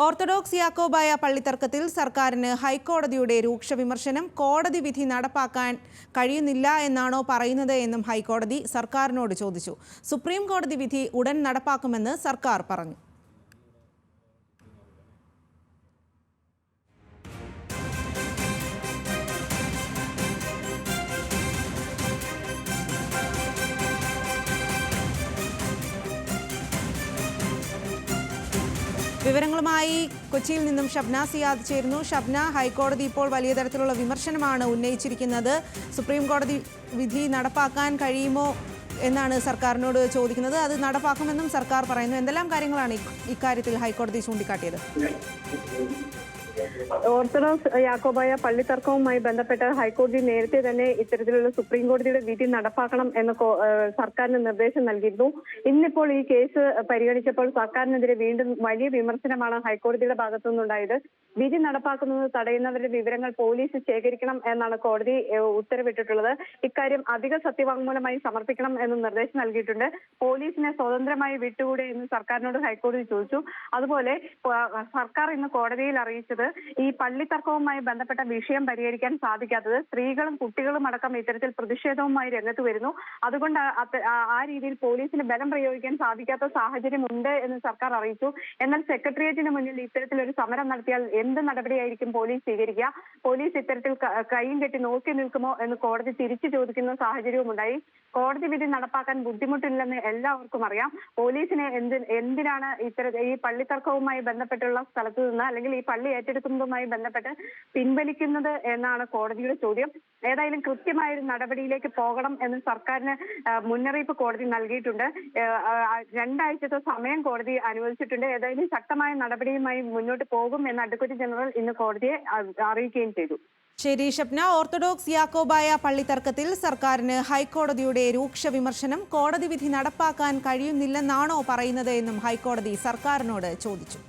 Orthodox Yakobaya പള്ളിത്തർക്കത്തിൽ സർക്കാരിന് ഹൈക്കോടതിയുടെ രൂക്ഷ വിമർശനം. കോടതി വിധി നടപ്പാക്കാൻ കഴിയുന്നില്ല എന്നാണോ പറയുന്നത് എന്നും ഹൈക്കോടതി സർക്കാരിനോട് ചോദിച്ചു. സുപ്രീം കോടതി വിധി ഉടൻ നടപ്പാക്കുമെന്ന് സർക്കാർ പറഞ്ഞു. വിവരങ്ങളുമായി കൊച്ചിയിൽ നിന്നും ഷബ്ന സിയാദ് ചേരുന്നു. ഷബ്ന, ഹൈക്കോടതി ഇപ്പോൾ വലിയ തരത്തിലുള്ള വിമർശനമാണ് ഉന്നയിച്ചിരിക്കുന്നത്. സുപ്രീം കോടതി വിധി നടപ്പാക്കാൻ കഴിയുമോ എന്നാണ് സർക്കാരിനോട് ചോദിക്കുന്നത്. അത് നടപ്പാക്കുമെന്നും സർക്കാർ പറയുന്നു. എന്തെല്ലാം കാര്യങ്ങളാണ് ഇക്കാര്യത്തിൽ ഹൈക്കോടതി ചൂണ്ടിക്കാട്ടിയത്? ഓർത്തഡോക്സ് യാക്കോബായ പള്ളിത്തർക്കവുമായി ബന്ധപ്പെട്ട് ഹൈക്കോടതി നേരത്തെ തന്നെ ഇത്തരത്തിലുള്ള സുപ്രീം കോടതിയുടെ വിധി നടപ്പാക്കണം എന്ന് സർക്കാരിന് നിർദ്ദേശം നൽകിയിരുന്നു. ഇന്നിപ്പോൾ ഈ കേസ് പരിഗണിച്ചപ്പോൾ സർക്കാരിനെതിരെ വീണ്ടും വലിയ വിമർശനമാണ് ഹൈക്കോടതിയുടെ ഭാഗത്തു നിന്നുണ്ടായത്. വിധി നടപ്പാക്കുന്നത് തടയുന്നവരുടെ വിവരങ്ങൾ പോലീസ് ശേഖരിക്കണം എന്നാണ് കോടതി ഉത്തരവിട്ടിട്ടുള്ളത്. ഇക്കാര്യം അധിക സത്യവാങ്മൂലമായി സമർപ്പിക്കണം എന്ന് നിർദ്ദേശം നൽകിയിട്ടുണ്ട്. പോലീസിനെ സ്വതന്ത്രമായി വിട്ടുകൂടെ എന്ന് സർക്കാരിനോട് ഹൈക്കോടതി ചോദിച്ചു. അതുപോലെ സർക്കാർ ഇന്ന് കോടതിയിൽ അറിയിച്ചത് ഈ പള്ളിത്തർക്കവുമായി ബന്ധപ്പെട്ട വിഷയം പരിഹരിക്കാൻ സാധിക്കാത്തത് സ്ത്രീകളും കുട്ടികളും അടക്കം ഇത്തരത്തിൽ പ്രതിഷേധവുമായി രംഗത്ത് വരുന്നു. അതുകൊണ്ട് ആ രീതിയിൽ പോലീസിന് ബലം പ്രയോഗിക്കാൻ സാധിക്കാത്ത സാഹചര്യമുണ്ട് എന്ന് സർക്കാർ അറിയിച്ചു. എന്നാൽ സെക്രട്ടേറിയറ്റിന് മുന്നിൽ ഇത്തരത്തിലൊരു സമരം നടത്തിയാൽ എന്ത് നടപടിയായിരിക്കും പോലീസ് സ്വീകരിക്കുക? പോലീസ് ഇത്തരത്തിൽ കൈയും കെട്ടി നോക്കി നിൽക്കുമോ എന്ന് കോടതി തിരിച്ചു ചോദിക്കുന്ന സാഹചര്യവും ഉണ്ടായി. കോടതി വിധി നടപ്പാക്കാൻ ബുദ്ധിമുട്ടില്ലെന്ന് എല്ലാവർക്കും അറിയാം. പോലീസിനെ എന്തിനാണ് ഈ പള്ളിത്തർക്കവുമായി ബന്ധപ്പെട്ടുള്ള സ്ഥലത്ത് നിന്ന് അല്ലെങ്കിൽ ഈ പള്ളി ഏറ്റെടുക്കുന്നതുമായി ബന്ധപ്പെട്ട് പിൻവലിക്കുന്നത് എന്നാണ് കോടതിയുടെ ചോദ്യം. ഏതായാലും കൃത്യമായ ഒരു നടപടിയിലേക്ക് പോകണം എന്ന് സർക്കാരിന് മുന്നറിയിപ്പ് കോടതി നൽകിയിട്ടുണ്ട്. 2 ആഴ്ചത്തെ സമയം കോടതി അനുവദിച്ചിട്ടുണ്ട്. ഏതായാലും ശക്തമായ നടപടിയുമായി മുന്നോട്ട് പോകും എന്ന് അഡ്വക്കേറ്റ് ജനറൽ ഇന്ന് കോടതിയെ അറിയിക്കുകയും ചെയ്തു. ശരി ഷബ്ന, ഓർത്തഡോക്സ് യാക്കോബായ പള്ളിത്തർക്കത്തിൽ സർക്കാരിന് ഹൈക്കോടതിയുടെ രൂക്ഷ വിമർശനം. കോടതി വിധി നടപ്പാക്കാൻ കഴിയുന്നില്ലെന്നാണോ പറയുന്നത് എന്നും ഹൈക്കോടതി സർക്കാരിനോട് ചോദിച്ചു.